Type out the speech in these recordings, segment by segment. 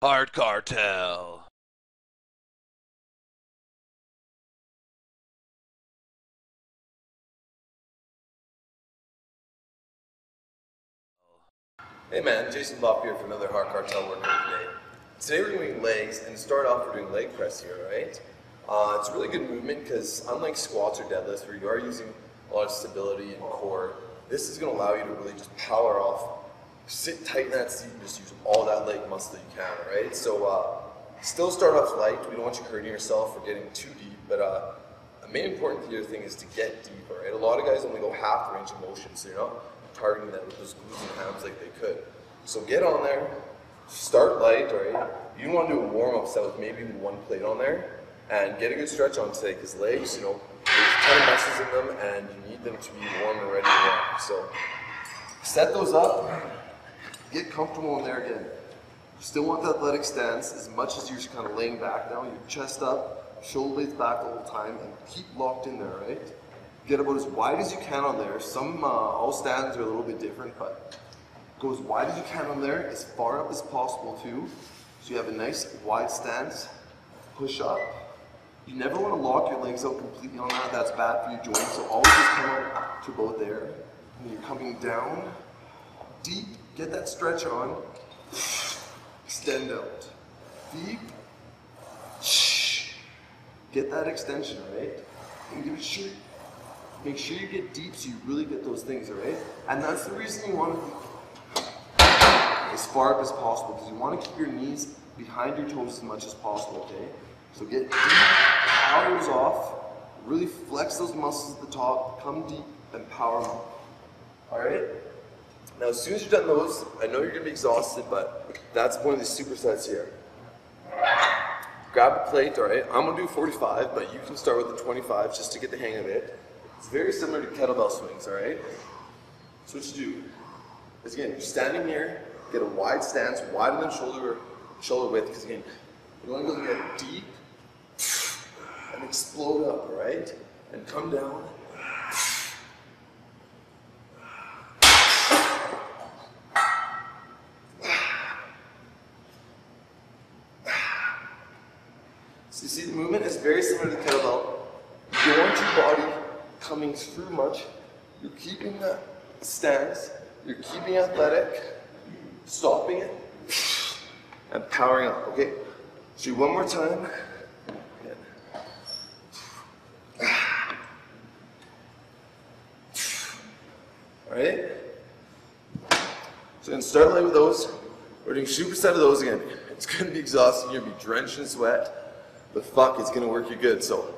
Hard Kartel. Hey man, Jason Bopp here for another Hard Kartel workout today. Today we're doing legs, and to start off we're doing leg press here, right? It's a really good movement because unlike squats or deadlifts where you are using a lot of stability and core, this is going to allow you to really just power off, sit tight in that seat and just use all that leg muscle that you can, right? So still start off light. We don't want you hurting yourself or getting too deep, but the main important thing is to get deep, right? A lot of guys only go half the range of motion, so you're not targeting that with those glutes and hams like they could. So get on there, start light, right? You want to do a warm-up set with maybe one plate on there, and get a good stretch on today, because legs, there's a ton of muscles in them, and you need them to be warm and ready to rock. So set those up, get comfortable in there again. You still want that athletic stance as much as you're just kind of laying back now, your chest up, shoulder blades back the whole time, and keep locked in there, right? Get about as wide as you can on there. Some, all stands are a little bit different, but go as wide as you can on there, as far up as possible too. So you have a nice wide stance, push up. You never want to lock your legs out completely on that, that's bad for your joints. So always just come up to about there. And you're coming down, deep, get that stretch on, extend out. Deep, get that extension, right? And give it sure. Make sure you get deep so you really get those things, alright? And that's the reason you want to be as far up as possible, because you want to keep your knees behind your toes as much as possible, okay? So get deep, power those off, really flex those muscles at the top, come deep, and power them up. Alright? Now as soon as you've done those, I know you're going to be exhausted, but that's one of the supersets here. Grab a plate, alright? I'm going to do 45, but you can start with the 25 just to get the hang of it. It's very similar to kettlebell swings, alright? So what you do is, again, you're standing here, get a wide stance, wider than shoulder width, because again, you want to go get deep and explode up, alright? And come down. So you see the movement is very similar to kettlebell. You don't want your body coming through much. You're keeping that stance, you're keeping athletic, stopping it, and powering up, okay? So do one more time. Alright? So then start light with those. We're doing superset of those again. It's gonna be exhausting, you're gonna be drenched in sweat, but fuck, it's gonna work you good. So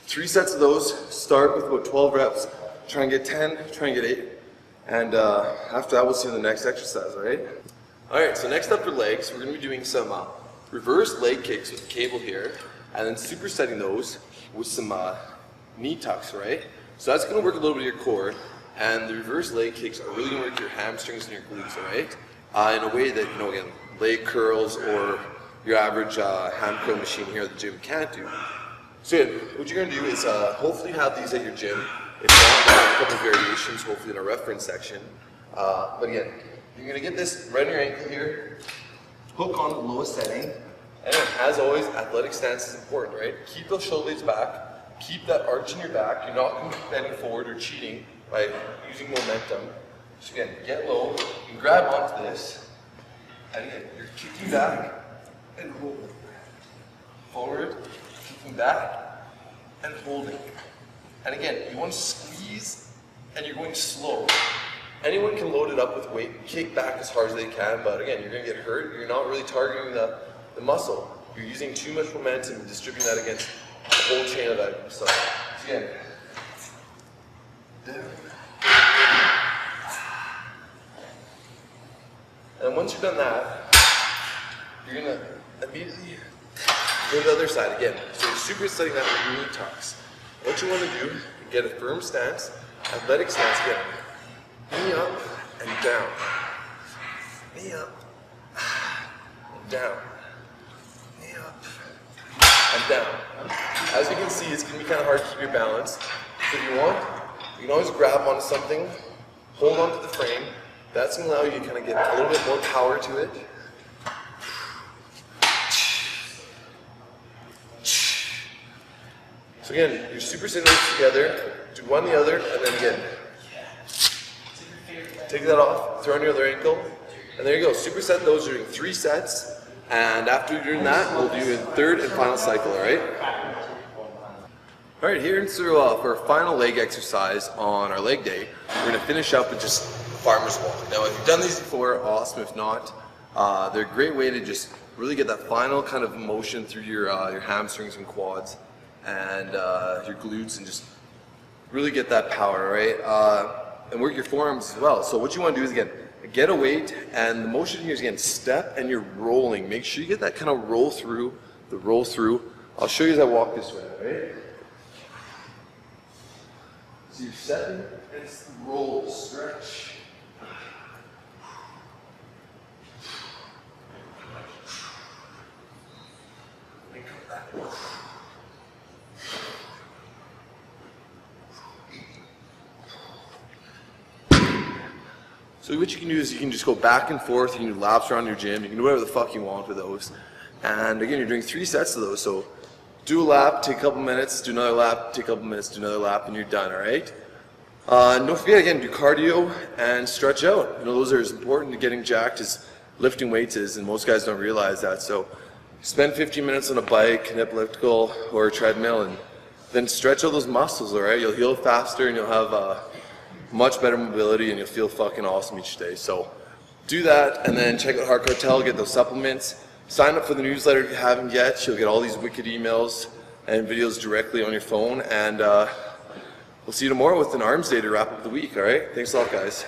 3 sets of those, start with about 12 reps, try and get 10, try and get 8, and after that we'll see you in the next exercise, alright? Alright, so next up for legs, we're going to be doing some reverse leg kicks with the cable here, and then supersetting those with some knee tucks, right? So that's going to work a little bit of your core, and the reverse leg kicks are really going to work your hamstrings and your glutes, alright? In a way that, again, leg curls or your average hand curl machine here at the gym can't do. So yeah, what you're going to do is hopefully have these at your gym. If not, we'll have a couple variations, hopefully in our reference section. But again, you're going to get this right on your ankle here, hook on the lowest setting, and as always, athletic stance is important, right? Keep those shoulder blades back, keep that arch in your back. You're not going to be bending forward or cheating by using momentum. So again, get low, you can grab onto this, and again, you're kicking back and holding. Forward, kicking back and holding. And again, you want to squeeze and you're going slow. Anyone can load it up with weight, kick back as hard as they can, but again, you're going to get hurt. You're not really targeting the muscle. You're using too much momentum and distributing that against the whole chain of that stuff. So again, down. And once you've done that, you're going to immediately go to the other side again. So you're supersetting that with knee tucks. What you want to do, get a firm stance, athletic stance again. Knee up and down. Knee up and down. Knee up and down. As you can see, it's going to be kind of hard to keep your balance. So if you want, you can always grab onto something, hold onto the frame. That's going to allow you to kind of get a little bit more power to it. So again, you're supersetting those together, do one the other, and then again. Take that off, throw on your other ankle, and there you go. Superset those, you're doing 3 sets, and after you're doing that, we'll do a third and final cycle, alright? Alright, here for our final leg exercise on our leg day, we're going to finish up with just farmer's walk. Now, if you've done these before, awesome. If not, they're a great way to just really get that final kind of motion through your hamstrings and quads and your glutes, and just really get that power, right? And work your forearms as well. So what you want to do is, again, get a weight, and the motion here is, again, step and you're rolling. Make sure you get that kind of roll through, the roll through. I'll show you as I walk this way, right? So you're stepping and roll, stretch. And come back. So what you can do is you can just go back and forth, you can do laps around your gym, you can do whatever the fuck you want with those. And again, you're doing 3 sets of those, so do a lap, take a couple minutes, do another lap, take a couple minutes, do another lap, and you're done, alright? And don't forget, again, do cardio and stretch out. You know, those are as important to getting jacked as lifting weights is, and most guys don't realize that. So spend 15 minutes on a bike, an elliptical, or a treadmill, and then stretch out those muscles, alright? You'll heal faster, and you'll have much better mobility, and you'll feel fucking awesome each day. So do that, and then check out Hard Kartel, get those supplements. Sign up for the newsletter if you haven't yet. You'll get all these wicked emails and videos directly on your phone, and we'll see you tomorrow with an arms day to wrap up the week, alright? Thanks a lot, guys.